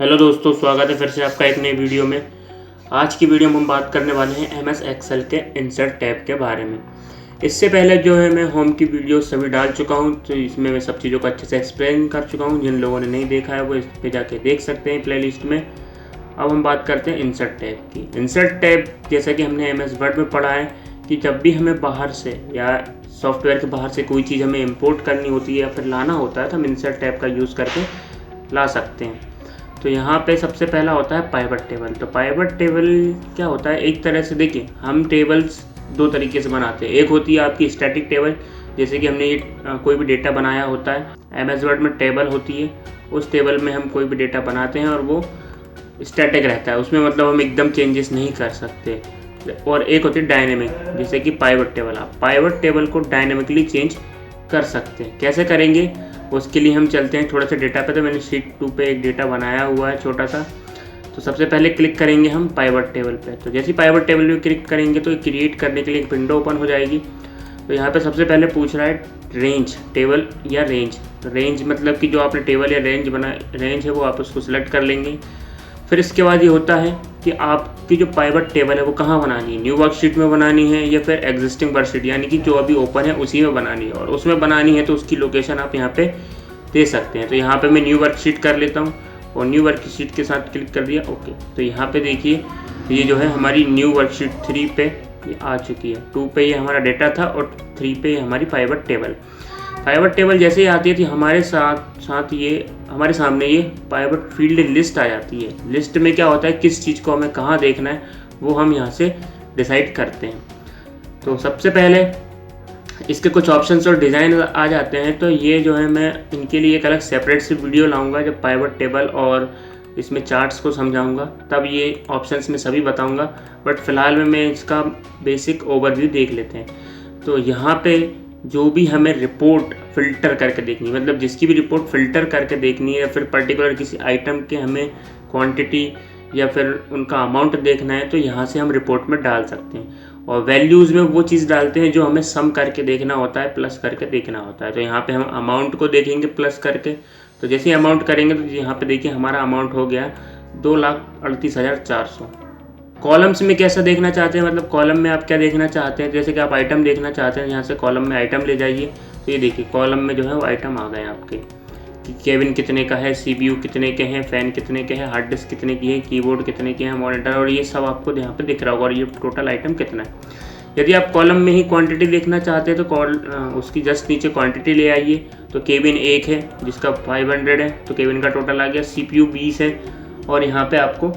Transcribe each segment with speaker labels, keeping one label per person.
Speaker 1: Hello दोस्तों, स्वागत है फिर से आपका एक नई वीडियो में। आज की वीडियो में हम बात करने वाले हैं MS एक्सेल के इंसर्ट टैब के बारे में। इससे पहले जो है मैं होम की वीडियो सभी डाल चुका हूं, तो इसमें मैं सब चीज़ों को अच्छे से एक्सप्लेन कर चुका हूं। जिन लोगों ने नहीं देखा है वो इस पे जाके देख सकते हैं प्लेलिस्ट में। अब हम बात करते हैं इंसर्ट टैब की। इंसर्ट टैब जैसा कि हमने MS वर्ड में पढ़ा है कि जब भी हमें बाहर से या सॉफ्टवेयर के बाहर से कोई चीज़ हमें इम्पोर्ट करनी होती है या फिर लाना होता है तो हम इंसर्ट टैब का यूज़ करके ला सकते हैं। तो यहाँ पे सबसे पहला होता है पाइवट टेबल। तो पाइवट टेबल क्या होता है, एक तरह से देखिए हम टेबल्स दो तरीके से बनाते हैं। एक होती है आपकी स्टैटिक टेबल, जैसे कि हमने ये कोई भी डेटा बनाया होता है MS वर्ड में टेबल होती है, उस टेबल में हम कोई भी डेटा बनाते हैं और वो स्टैटिक रहता है, उसमें मतलब हम एकदम चेंजेस नहीं कर सकते। और एक होती है डायनेमिक, जैसे कि पाइवट टेबल। आप पाइवट टेबल को डायनेमिकली चेंज कर सकते हैं। कैसे करेंगे उसके लिए हम चलते हैं थोड़ा सा डेटा पे। तो मैंने शीट 2 पे एक डेटा बनाया हुआ है छोटा सा। तो सबसे पहले क्लिक करेंगे हम पाइवट टेबल पे। तो जैसे पाइवट टेबल पे क्लिक करेंगे तो क्रिएट करने के लिए एक विंडो ओपन हो जाएगी। तो यहाँ पे सबसे पहले पूछ रहा है रेंज, टेबल या रेंज। तो रेंज मतलब कि जो आपने टेबल या रेंज है वो आप उसको सिलेक्ट कर लेंगे। फिर इसके बाद ये होता है कि आपकी जो पाइवट टेबल है वो कहाँ बनानी है, न्यू वर्कशीट में बनानी है या फिर एग्जिस्टिंग वर्कशीट यानी कि जो अभी ओपन है उसी में बनानी है। और उसमें बनानी है तो उसकी लोकेशन आप यहाँ पे दे सकते हैं। तो यहाँ पे मैं न्यू वर्कशीट कर लेता हूँ और न्यू वर्कशीट के साथ क्लिक कर दिया, ओके। तो यहाँ पे देखिए ये जो है हमारी न्यू वर्कशीट 3 पे ये आ चुकी है। 2 पे ये हमारा डेटा था और 3 पे ये हमारी पाइवट टेबल। पाइवट टेबल जैसे ही आती है तो हमारे साथ ये हमारे सामने ये पाइवट फील्ड लिस्ट आ जाती है। लिस्ट में क्या होता है, किस चीज़ को हमें कहाँ देखना है वो हम यहाँ से डिसाइड करते हैं। तो सबसे पहले इसके कुछ ऑप्शंस और डिज़ाइन आ जाते हैं। तो ये जो है मैं इनके लिए एक अलग सेपरेट सी वीडियो लाऊंगा जब पाइवट टेबल और इसमें चार्ट्स को समझाऊंगा, तब ये ऑप्शंस में सभी बताऊंगा। बट फिलहाल में मैं इसका बेसिक ओवरव्यू देख लेते हैं। तो यहाँ पे जो भी हमें रिपोर्ट फ़िल्टर करके देखनी है, मतलब जिसकी भी रिपोर्ट फ़िल्टर करके देखनी है या फिर पर्टिकुलर किसी आइटम के हमें क्वांटिटी या फिर उनका अमाउंट देखना है, तो यहाँ से हम रिपोर्ट में डाल सकते हैं। और वैल्यूज़ में वो चीज़ डालते हैं जो हमें सम करके देखना होता है, प्लस करके देखना होता है। तो यहाँ पे हम अमाउंट को देखेंगे प्लस करके। तो जैसे ही अमाउंट करेंगे तो यहाँ पे देखिए हमारा अमाउंट हो गया 2,38,400। कॉलम्स में कैसा देखना चाहते हैं, मतलब कॉलम में आप क्या देखना चाहते हैं, जैसे कि आप आइटम देखना चाहते हैं, यहाँ से कॉलम में आइटम ले जाइए। तो ये देखिए कॉलम में जो है वो आइटम आ गए आपके कि केबिन कितने का है, CPU कितने के हैं, फ़ैन कितने के हैं, हार्ड डिस्क कितने की है, कीबोर्ड कितने के हैं, मॉनिटर, और ये सब आपको यहाँ पे दिख रहा होगा। और ये टोटल आइटम कितना है। यदि आप कॉलम में ही क्वांटिटी देखना चाहते हैं तो उसकी जस्ट नीचे क्वांटिटी ले आइए। तो केबिन 1 है जिसका 500 है, तो केबिन का टोटल आ गया। CPU 20 है और यहाँ पे आपको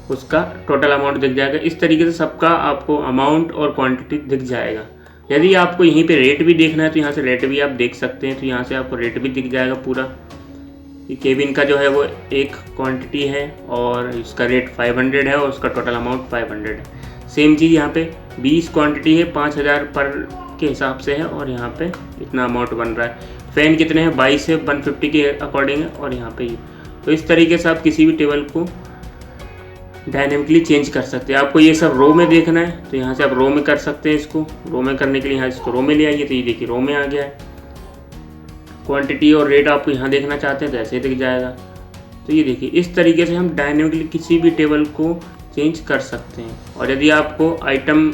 Speaker 1: उसका टोटल अमाउंट दिख जाएगा। इस तरीके से सबका आपको अमाउंट और क्वांटिटी दिख जाएगा। यदि आपको यहीं पे रेट भी देखना है तो यहाँ से रेट भी आप देख सकते हैं। तो यहाँ से आपको रेट भी दिख जाएगा पूरा। ये केबिन का जो है वो एक क्वांटिटी है और इसका रेट 500 है और उसका टोटल अमाउंट 500 है। सेम चीज़ यहाँ पे 20 क्वांटिटी है, 5,000 पर के हिसाब से है और यहाँ पे इतना अमाउंट बन रहा है। फ़ैन कितने हैं, 22 है, 150 के अकॉर्डिंग है और यहाँ पे ये। तो इस तरीके से आप किसी भी टेबल को डायनेमिकली चेंज कर सकते हैं। आपको ये सब रो में देखना है तो यहाँ से आप रो में कर सकते हैं। इसको रो में करने के लिए यहाँ इसको रो में ले आइए। तो ये देखिए रो में आ गया है। क्वांटिटी और रेट आपको यहाँ देखना चाहते हैं तो ऐसे ही दिख जाएगा। तो ये देखिए इस तरीके से हम डायनेमिकली किसी भी टेबल को चेंज कर सकते हैं। और यदि आपको आइटम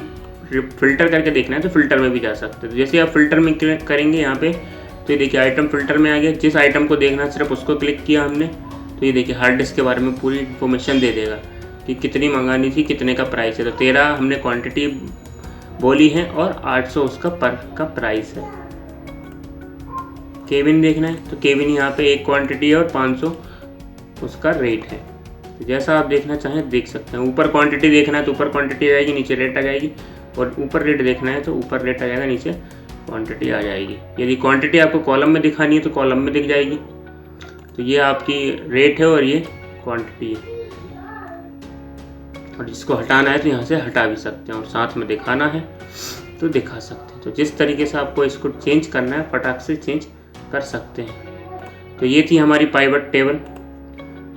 Speaker 1: फ़िल्टर करके देखना है तो फ़िल्टर में भी जा सकते हैं। तो जैसे आप फ़िल्टर में क्लिक करेंगे यहाँ पे तो ये देखिए आइटम फ़िल्टर में आ गया। जिस आइटम को देखना है सिर्फ उसको क्लिक किया हमने तो ये देखिए हार्ड डिस्क के बारे में पूरी इन्फॉर्मेशन दे देगा कि कितनी मंगानी थी, कितने का प्राइस है। तो 13 हमने क्वांटिटी बोली है और 800 उसका पर का प्राइस है। केबिन देखना है तो केबिन यहाँ पे एक क्वांटिटी है और 500 उसका रेट है। तो जैसा आप देखना चाहें देख सकते हैं। ऊपर क्वांटिटी देखना है तो ऊपर क्वांटिटी आ जाएगी, नीचे रेट आ जाएगी। और ऊपर रेट देखना है तो ऊपर रेट आ जाएगा, नीचे क्वांटिटी आ जाएगी। यदि क्वांटिटी आपको कॉलम में दिखानी है तो कॉलम में दिख जाएगी। तो ये आपकी रेट है और ये क्वांटिटी है। और जिसको हटाना है तो यहाँ से हटा भी सकते हैं और साथ में दिखाना है तो दिखा सकते हैं। तो जिस तरीके से आपको इसको चेंज करना है फटाक से चेंज कर सकते हैं। तो ये थी हमारी पाइवट टेबल।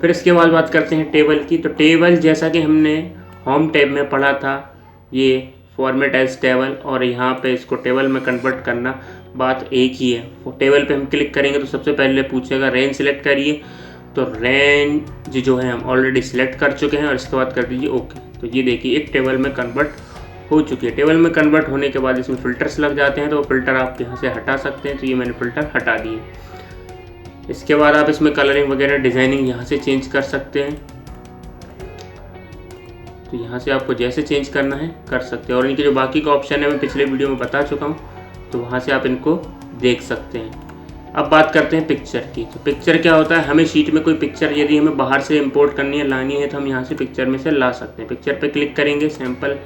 Speaker 1: फिर इसके बाद बात करते हैं टेबल की। तो टेबल जैसा कि हमने होम टैब में पढ़ा था, ये फॉर्मेट एज टेबल और यहाँ पे इसको टेबल में कन्वर्ट करना बात एक ही है। वो टेबल पे हम क्लिक करेंगे तो सबसे पहले पूछेगा रेंज सिलेक्ट करिए। तो रेंज जो है हम ऑलरेडी सिलेक्ट कर चुके हैं और इसके बाद कर दीजिए ओके। तो ये देखिए एक टेबल में कन्वर्ट हो चुकी है। टेबल में कन्वर्ट होने के बाद इसमें फ़िल्टर्स लग जाते हैं, तो वो फ़िल्टर आप यहाँ से हटा सकते हैं। तो ये मैंने फ़िल्टर हटा दिए। इसके बाद आप इसमें कलरिंग वगैरह डिज़ाइनिंग यहाँ से चेंज कर सकते हैं। तो यहाँ से आपको जैसे चेंज करना है कर सकते हैं। और इनके जो बाकी का ऑप्शन है मैं पिछले वीडियो में बता चुका हूँ, तो वहाँ से आप इनको देख सकते हैं। अब बात करते हैं पिक्चर की। तो पिक्चर क्या होता है, हमें शीट में कोई पिक्चर यदि हमें बाहर से इंपोर्ट करनी है, लानी है, तो हम यहाँ से पिक्चर में से ला सकते हैं। पिक्चर पे क्लिक करेंगे, सैंपल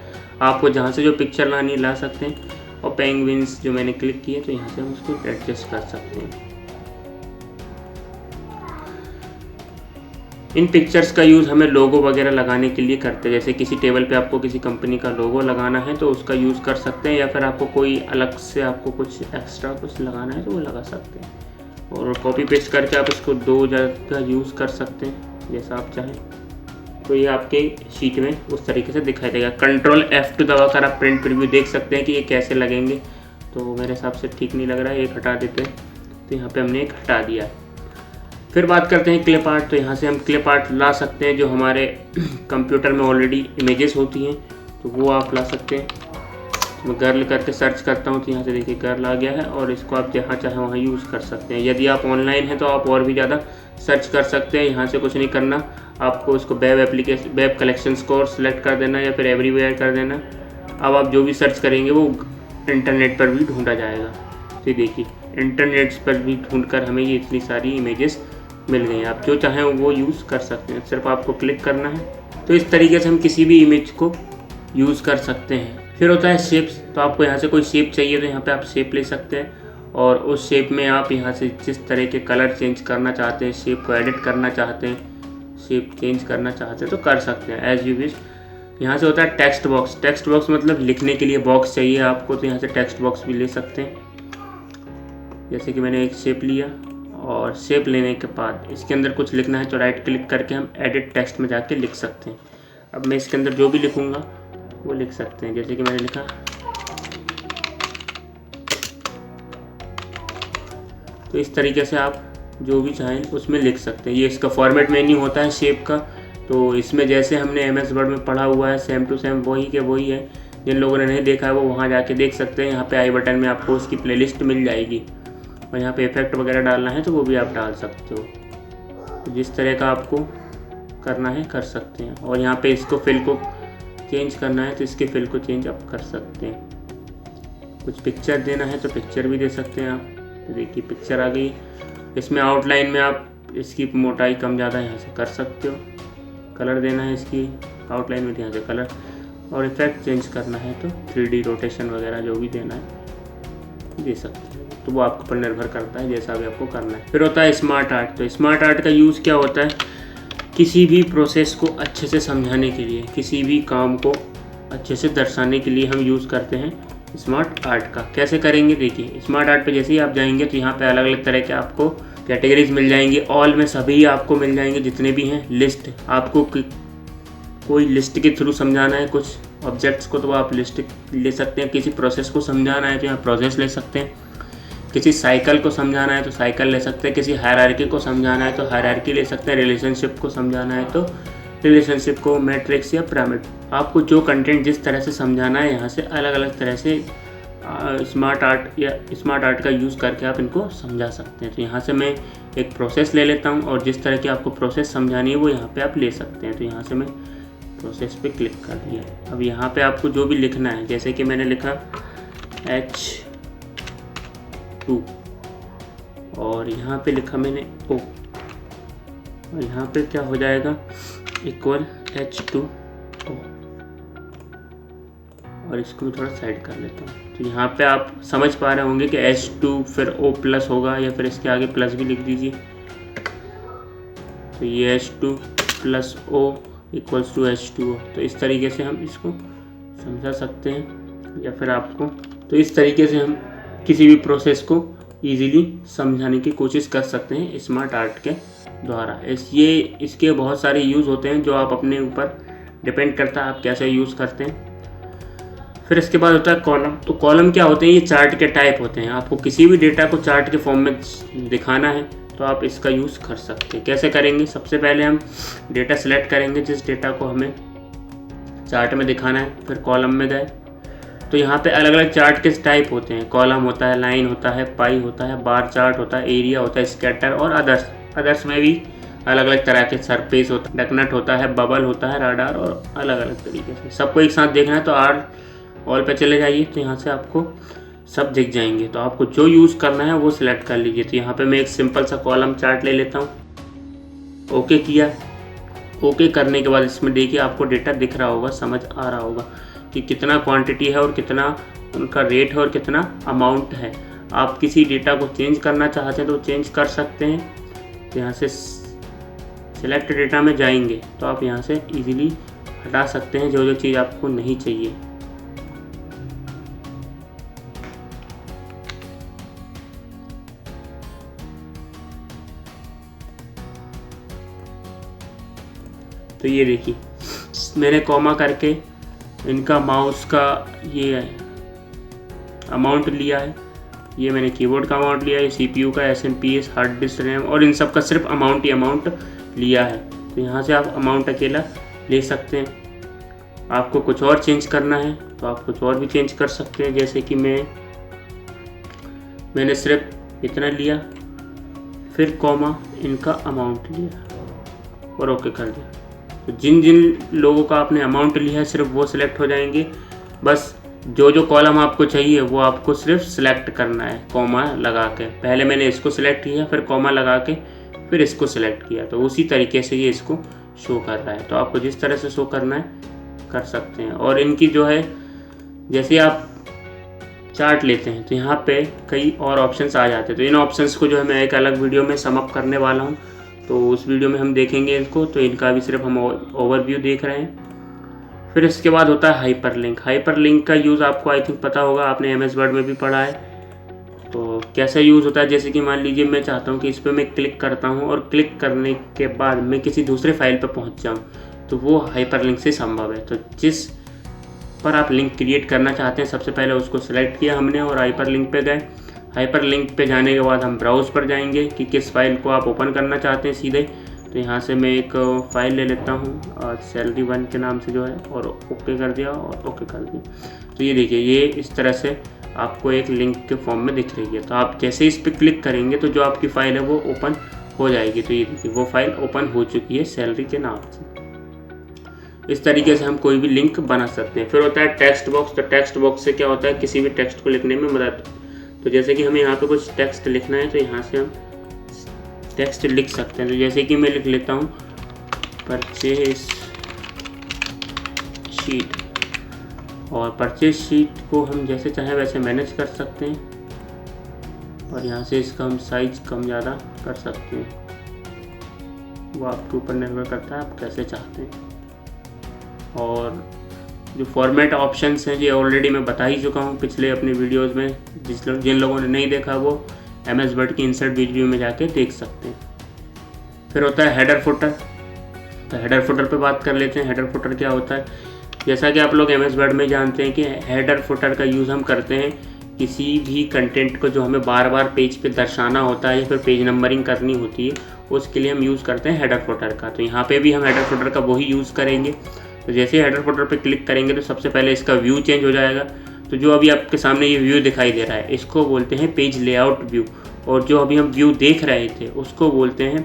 Speaker 1: आपको जहाँ से जो पिक्चर लानी है ला सकते हैं। और पेंगुइन्स जो मैंने क्लिक किए तो यहाँ से हम उसको एडजस्ट कर सकते हैं। इन पिक्चर्स का यूज़ हमें लोगो वगैरह लगाने के लिए करते हैं। जैसे किसी टेबल पे आपको किसी कंपनी का लोगो लगाना है तो उसका यूज़ कर सकते हैं, या फिर आपको कोई अलग से आपको कुछ एक्स्ट्रा कुछ लगाना है तो वो लगा सकते हैं। और कॉपी पेस्ट करके आप इसको 2 जगह यूज़ कर सकते हैं जैसा आप चाहें। तो ये आपके शीट में उस तरीके से दिखाई देगा। Ctrl F2 दबाकर आप प्रिंट प्रीव्यू देख सकते हैं कि ये कैसे लगेंगे। तो मेरे हिसाब से ठीक नहीं लग रहा है, एक हटा देते हैं। तो यहाँ पे हमने एक हटा दिया है। फिर बात करते हैं क्लिप आर्ट। तो यहाँ से हम क्लिप आर्ट ला सकते हैं जो हमारे कंप्यूटर में ऑलरेडी इमेजेस होती हैं, तो वो आप ला सकते हैं। मैं गर्ल करके सर्च करता हूँ तो यहाँ से देखिए गर्ल आ गया है, और इसको आप जहाँ चाहें वहाँ यूज़ कर सकते हैं। यदि आप ऑनलाइन हैं तो आप और भी ज़्यादा सर्च कर सकते हैं। यहाँ से कुछ नहीं करना, आपको इसको वेब कलेक्शंस को सिलेक्ट कर देना या फिर एवरीवेयर कर देना। अब आप जो भी सर्च करेंगे वो इंटरनेट पर भी ढूंढा जाएगा। तो देखिए इंटरनेट पर भी ढूंढकर हमें ये इतनी सारी इमेजेस मिल गई हैं। आप जो चाहें वो यूज़ कर सकते हैं, सिर्फ आपको क्लिक करना है। तो इस तरीके से हम किसी भी इमेज को यूज़ कर सकते हैं। फिर होता है शेप्स। तो आपको यहाँ से कोई शेप चाहिए तो यहाँ पे आप शेप ले सकते हैं, और उस शेप में आप यहाँ से जिस तरह के कलर चेंज करना चाहते हैं, शेप को एडिट करना चाहते हैं, शेप चेंज करना चाहते हैं तो कर सकते हैं एज यू विश। यहाँ से होता है टेक्स्ट बॉक्स। टेक्स्ट बॉक्स मतलब लिखने के लिए बॉक्स चाहिए आपको, तो यहाँ से टेक्स्ट बॉक्स भी ले सकते हैं। जैसे कि मैंने एक शेप लिया, और शेप लेने के बाद इसके अंदर कुछ लिखना है तो राइट क्लिक करके हम एडिट टेक्स्ट में जाके लिख सकते हैं। अब मैं इसके अंदर जो भी लिखूँगा वो लिख सकते हैं। जैसे कि मैंने लिखा, तो इस तरीके से आप जो भी चाहें उसमें लिख सकते हैं। ये इसका फॉर्मेट मेन्यू होता है शेप का। तो इसमें जैसे हमने MS वर्ड में पढ़ा हुआ है सेम टू सेम वही के वही है। जिन लोगों ने नहीं देखा है वो वहाँ जाके देख सकते हैं। यहाँ पे आई बटन में आपको उसकी प्लेलिस्ट मिल जाएगी, और यहाँ पे इफेक्ट वगैरह डालना है तो वो भी आप डाल सकते हो। तो जिस तरह का आपको करना है कर सकते हैं। और यहाँ पे इसको फिल को चेंज करना है तो इसके फिल को चेंज आप कर सकते हैं। कुछ पिक्चर देना है तो पिक्चर भी दे सकते हैं आप। तो देखिए पिक्चर आ गई। इसमें आउटलाइन में आप इसकी मोटाई कम ज़्यादा यहाँ से कर सकते हो। कलर देना है इसकी आउटलाइन में, यहाँ से कलर। और इफेक्ट चेंज करना है तो 3D रोटेशन वगैरह जो भी देना है दे सकते हैं। तो वो आपके ऊपर निर्भर करता है जैसा भी आपको करना है। फिर होता है स्मार्ट आर्ट। तो स्मार्ट आर्ट का यूज़ क्या होता है, किसी भी प्रोसेस को अच्छे से समझाने के लिए, किसी भी काम को अच्छे से दर्शाने के लिए हम यूज़ करते हैं स्मार्ट आर्ट का। कैसे करेंगे देखिए, स्मार्ट आर्ट पे जैसे ही आप जाएंगे तो यहाँ पे अलग अलग तरह के आपको कैटेगरीज मिल जाएंगी। ऑल में सभी आपको मिल जाएंगे जितने भी हैं। लिस्ट, आपको कोई लिस्ट के थ्रू समझाना है कुछ ऑब्जेक्ट्स को तो आप लिस्ट ले सकते हैं। किसी प्रोसेस को समझाना है तो यहाँ प्रोसेस ले सकते हैं। किसी साइकिल को समझाना है तो साइकिल ले सकते हैं। किसी हायरार्की को समझाना है तो हायरार्की ले सकते हैं। रिलेशनशिप को समझाना है तो रिलेशनशिप को, मैट्रिक्स या पिरामिड, आपको जो कंटेंट जिस तरह से समझाना है यहाँ से अलग अलग तरह से स्मार्ट आर्ट का यूज़ करके आप इनको समझा सकते हैं। तो यहाँ से मैं एक प्रोसेस ले लेता हूँ, और जिस तरह की आपको प्रोसेस समझानी है वो यहाँ पे आप ले सकते हैं। तो यहाँ से मैं प्रोसेस पे क्लिक कर दिया। अब यहाँ पे आपको जो भी लिखना है, जैसे कि मैंने लिखा H2, और यहाँ पे लिखा मैंने O, और यहाँ पे क्या हो जाएगा इक्वल H2O, और इसको मैं थोड़ा साइड कर लेता हूँ। तो यहाँ पे आप समझ पा रहे होंगे कि H2 फिर O प्लस होगा, या फिर इसके आगे प्लस भी लिख दीजिए। तो ये H2 plus O equals to H2O। तो इस तरीके से हम इसको समझा सकते हैं, या फिर आपको, तो इस तरीके से हम किसी भी प्रोसेस को इजीली समझाने की कोशिश कर सकते हैं स्मार्ट आर्ट के द्वारा। इसके बहुत सारे यूज़ होते हैं जो आप अपने ऊपर डिपेंड करता है आप कैसे यूज़ करते हैं। फिर इसके बाद होता है कॉलम। तो कॉलम क्या होते हैं, ये चार्ट के टाइप होते हैं। आपको किसी भी डेटा को चार्ट के फॉर्म में दिखाना है तो आप इसका यूज़ कर सकते हैं। कैसे करेंगे, सबसे पहले हम डेटा सेलेक्ट करेंगे जिस डेटा को हमें चार्ट में दिखाना है। फिर कॉलम में गए तो यहाँ पे अलग अलग चार्ट के टाइप होते हैं। कॉलम होता है, लाइन होता है, पाई होता है, बार चार्ट होता है, एरिया होता है, स्कैटर और अदर्स में भी अलग अलग तरह के सरफेस होता है, डकनट होता है, बबल होता है, राडार और अलग अलग तरीके से। सबको एक साथ देखना है तो ऑल पे चले जाइए, तो यहाँ से आपको सब दिख जाएंगे। तो आपको जो यूज़ करना है वो सिलेक्ट कर लीजिए। तो यहाँ पे मैं एक सिंपल सा कॉलम चार्ट ले लेता हूँ। ओके किया। ओके करने के बाद इसमें देखिए आपको डेटा दिख रहा होगा, समझ आ रहा होगा कि कितना क्वांटिटी है और कितना उनका रेट है और कितना अमाउंट है। आप किसी डेटा को चेंज करना चाहते हैं तो चेंज कर सकते हैं। तो यहाँ से सिलेक्ट डेटा में जाएंगे तो आप यहाँ से इजीली हटा सकते हैं जो जो चीज़ आपको नहीं चाहिए। तो ये देखिए मैंने कॉमा करके इनका माउस का ये अमाउंट लिया है, ये मैंने कीबोर्ड का अमाउंट लिया है, CPU का, SMPS, हार्ड डिस्क, रैम और इन सब का सिर्फ अमाउंट ही अमाउंट लिया है। तो यहाँ से आप अमाउंट अकेला ले सकते हैं। आपको कुछ और चेंज करना है तो आप कुछ और भी चेंज कर सकते हैं। जैसे कि मैंने सिर्फ इतना लिया, फिर कॉमा इनका अमाउंट लिया और ओके कर दिया। तो जिन जिन लोगों का आपने अमाउंट लिया है सिर्फ वो सिलेक्ट हो जाएंगे। बस जो जो कॉलम आपको चाहिए वो आपको सिर्फ सिलेक्ट करना है कॉमा लगा के। पहले मैंने इसको सिलेक्ट किया, फिर कॉमा लगा के फिर इसको सिलेक्ट किया, तो उसी तरीके से ये इसको शो कर रहा है। तो आपको जिस तरह से शो करना है कर सकते हैं। और इनकी जो है, जैसे आप चार्ट लेते हैं तो यहाँ पे कई और ऑप्शंस आ जाते हैं। तो इन ऑप्शंस को जो है मैं एक अलग वीडियो में सम अप करने वाला हूँ, तो उस वीडियो में हम देखेंगे इनको। तो इनका भी सिर्फ हम ओवरव्यू देख रहे हैं। फिर इसके बाद होता है हाइपरलिंक। हाइपरलिंक का यूज़ आपको आई थिंक पता होगा, आपने MS वर्ड में भी पढ़ा है। तो कैसे यूज़ होता है, जैसे कि मान लीजिए मैं चाहता हूँ कि इस पर मैं क्लिक करता हूँ और क्लिक करने के बाद मैं किसी दूसरे फाइल पर पहुँच जाऊँ, तो वो हाइपरलिंक से संभव है। तो जिस पर आप लिंक क्रिएट करना चाहते हैं सबसे पहले उसको सिलेक्ट किया हमने और हाइपरलिंक पे गए। हाइपरलिंक पे जाने के बाद हम ब्राउज़ पर जाएंगे कि किस फाइल को आप ओपन करना चाहते हैं सीधे। तो यहाँ से मैं एक फ़ाइल ले लेता हूँ सैलरी 1 के नाम से जो है, और ओके कर दिया और ओके कर दिया। तो ये देखिए ये इस तरह से आपको एक लिंक के फॉर्म में दिख रही है। तो आप जैसे इस पर क्लिक करेंगे तो जो आपकी फ़ाइल है वो ओपन हो जाएगी। तो ये देखिए वो फाइल ओपन हो चुकी है सैलरी के नाम से। इस तरीके से हम कोई भी लिंक बना सकते हैं। फिर होता है टेक्स्ट बॉक्स। तो टेक्स्ट बॉक्स से क्या होता है, किसी भी टेक्स्ट को लिखने में मदद। तो जैसे कि हमें यहाँ पे कुछ टेक्स्ट लिखना है तो यहाँ से हम टेक्स्ट लिख सकते हैं। तो जैसे कि मैं लिख लेता हूँ परचेज शीट, और परचेज शीट को हम जैसे चाहें वैसे मैनेज कर सकते हैं। और यहाँ से इसका हम साइज कम ज़्यादा कर सकते हैं, वो आपके ऊपर निर्भर करता है आप कैसे चाहते हैं। और जो फॉर्मेट ऑप्शंस हैं ये ऑलरेडी मैं बता ही चुका हूँ पिछले अपने वीडियोस में। जिन लोगों ने नहीं देखा वो MS वर्ड की इंसर्ट वीडियो में जाके देख सकते हैं। फिर होता है हेडर फुटर। तो हेडर फुटर पे बात कर लेते हैं। हेडर फुटर क्या होता है, जैसा कि आप लोग MS वर्ड में जानते हैं कि हेडर फुटर का यूज़ हम करते हैं किसी भी कंटेंट को जो हमें बार बार पेज पे दर्शाना होता है या फिर पेज नंबरिंग करनी होती है, उसके लिए हम यूज़ करते हैं हेडर फुटर का। तो यहाँ पे भी हम हेडर फुटर का वही यूज़ करेंगे। तो जैसे ही हेडर फुटर पे क्लिक करेंगे तो सबसे पहले इसका व्यू चेंज हो जाएगा। तो जो अभी आपके सामने ये व्यू दिखाई दे रहा है इसको बोलते हैं पेज लेआउट व्यू, और जो अभी हम व्यू देख रहे थे उसको बोलते हैं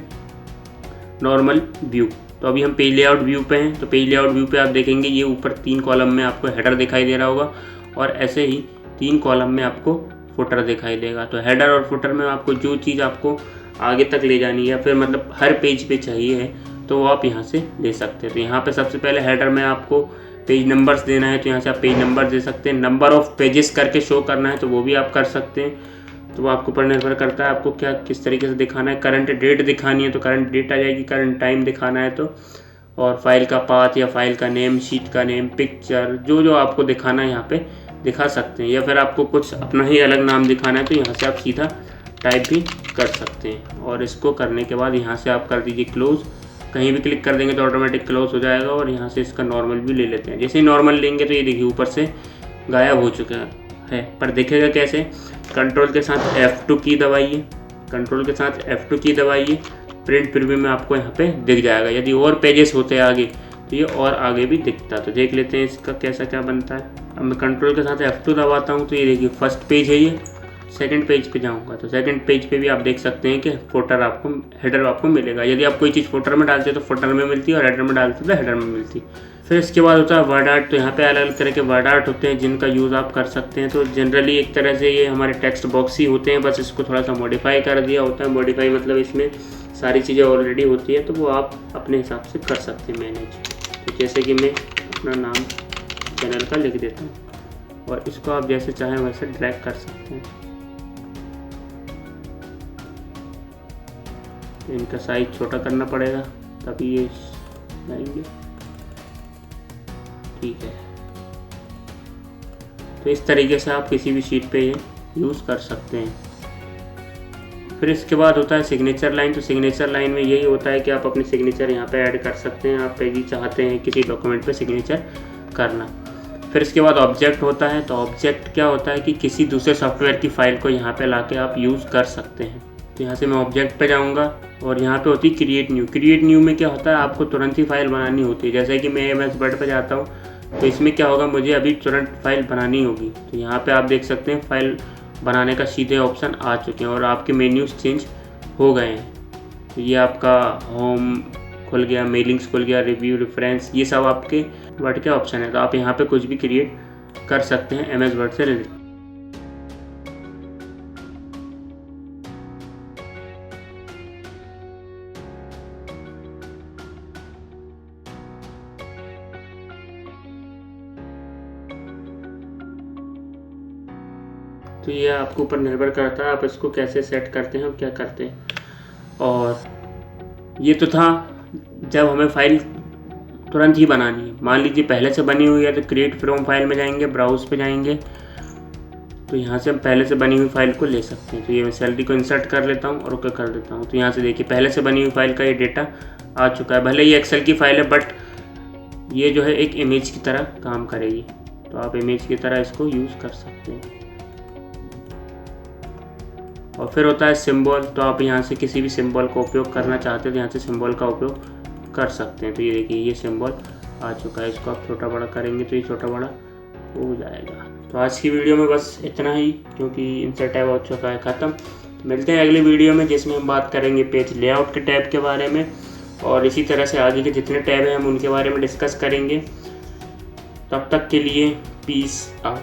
Speaker 1: नॉर्मल व्यू। तो अभी हम पेज लेआउट व्यू पे हैं। तो पेज लेआउट व्यू पे आप देखेंगे ये ऊपर 3 कॉलम में आपको हेडर दिखाई दे रहा होगा और ऐसे ही 3 कॉलम में आपको फुटर दिखाई देगा। तो हेडर और फुटर में आपको जो चीज़ आपको आगे तक ले जानी है, फिर मतलब हर पेज पे चाहिए है, तो वो आप यहाँ से ले सकते हैं। तो यहाँ पे सबसे पहले हेडर में आपको पेज नंबर्स देना है तो यहाँ से आप पेज नंबर दे सकते हैं। नंबर ऑफ़ पेजेस करके शो करना है तो वो भी आप कर सकते हैं। तो वो आपके ऊपर निर्भर करता है आपको क्या किस तरीके से दिखाना है। करंट डेट दिखानी है तो करंट डेट आ जाएगी, करंट टाइम दिखाना है तो, और फाइल का पाथ या फाइल का नेम, शीट का नेम, पिक्चर, जो जो आपको दिखाना है यहाँ पे दिखा सकते हैं। या फिर आपको कुछ अपना ही अलग नाम दिखाना है तो यहाँ से आप सीधा टाइप भी कर सकते हैं। और इसको करने के बाद यहाँ से आप कर दीजिए क्लोज़। कहीं भी क्लिक कर देंगे तो ऑटोमेटिक क्लोज हो जाएगा। और यहाँ से इसका नॉर्मल भी ले लेते हैं। जैसे ही नॉर्मल लेंगे तो ये देखिए ऊपर से गायब हो चुका है। पर दिखेगा कैसे, कंट्रोल के साथ F2 की दबाइए कंट्रोल के साथ F2 की दबाइए, प्रिंट प्रीव्यू में आपको यहाँ पे दिख जाएगा। यदि और पेजेस होते आगे तो ये और आगे भी दिखता। तो देख लेते हैं इसका कैसा क्या बनता है। अब मैं कंट्रोल के साथ F2 दबाता हूँ तो ये देखिए फर्स्ट पेज है ये। सेकंड पेज पे जाऊँगा तो सेकंड पेज पे भी आप देख सकते हैं कि हेडर आपको मिलेगा। यदि आप कोई चीज़ फुटर में डालते हैं तो फुटर में मिलती है और हेडर में डालते तो हेडर में मिलती है। फिर इसके बाद होता है वर्ड आर्ट। तो यहाँ पे अलग अलग तरह के वर्ड आर्ट होते हैं जिनका यूज़ आप कर सकते हैं। तो जनरली एक तरह से ये हमारे टेक्स्ट बॉक्स ही होते हैं, बस इसको थोड़ा सा मॉडिफाई कर दिया होता है। मॉडिफाई मतलब इसमें सारी चीज़ें ऑलरेडी होती है तो वो आप अपने हिसाब से कर सकते हैं मैनेज। तो जैसे कि मैं अपना नाम चैनल का लिख देता हूँ और इसको आप जैसे चाहें वैसे ड्रैग कर सकते हैं। इनका साइज छोटा करना पड़ेगा तभी ये जाएंगे, ठीक है। तो इस तरीके से आप किसी भी शीट पे ये यूज़ कर सकते हैं। फिर इसके बाद होता है सिग्नेचर लाइन। तो सिग्नेचर लाइन में यही होता है कि आप अपनी सिग्नेचर यहाँ पे ऐड कर सकते हैं। आप यदि चाहते हैं किसी डॉक्यूमेंट पे सिग्नेचर करना। फिर इसके बाद ऑब्जेक्ट होता है। तो ऑब्जेक्ट क्या होता है कि किसी दूसरे सॉफ्टवेयर की फ़ाइल को यहाँ पे लाके आप यूज़ कर सकते हैं। तो यहाँ से मैं ऑब्जेक्ट पे जाऊँगा और यहाँ पे होती है क्रिएट न्यू। क्रिएट न्यू में क्या होता है, आपको तुरंत ही फाइल बनानी होती है। जैसे कि मैं MS वर्ड पे जाता हूँ तो इसमें क्या होगा, मुझे अभी तुरंत फाइल बनानी होगी। तो यहाँ पे आप देख सकते हैं फाइल बनाने का सीधे ऑप्शन आ चुके हैं और आपके मेन्यूज़ चेंज हो गए हैं। तो ये आपका होम खुल गया, मेलिंग्स खुल गया, रिव्यू, रेफरेंस, ये सब आपके वर्ड के ऑप्शन है। तो आप यहाँ पे कुछ भी क्रिएट कर सकते हैं MS वर्ड से रिलेटेड। तो ये आपके ऊपर निर्भर करता है आप इसको कैसे सेट करते हैं और क्या करते हैं। और ये तो था जब हमें फ़ाइल तुरंत ही बनानी है। मान लीजिए पहले से बनी हुई है तो क्रिएट फ्रॉम फाइल में जाएंगे, ब्राउज़ पे जाएंगे तो यहाँ से हम पहले से बनी हुई फाइल को ले सकते हैं। तो ये मैं सैलरी को इंसर्ट कर लेता हूँ और ओके कर देता हूँ। तो यहाँ से देखिए पहले से बनी हुई फाइल का ये डेटा आ चुका है। भले ये एक्सेल की फाइल है बट ये जो है एक इमेज की तरह काम करेगी। तो आप इमेज की तरह इसको यूज़ कर सकते हैं। और फिर होता है सिंबल। तो आप यहाँ से किसी भी सिंबल का उपयोग करना चाहते हैं तो यहाँ से सिंबल का उपयोग कर सकते हैं। तो ये देखिए ये सिंबल आ चुका है। इसको आप छोटा बड़ा करेंगे तो ये छोटा बड़ा हो जाएगा। तो आज की वीडियो में बस इतना ही, क्योंकि इंसर्ट टैब हो चुका है ख़त्म। मिलते हैं अगली वीडियो में जिसमें हम बात करेंगे पेज लेआउट के टैब के बारे में और इसी तरह से आगे के जितने टैब हैं हम उनके बारे में डिस्कस करेंगे। तब तक के लिए पीस आउट।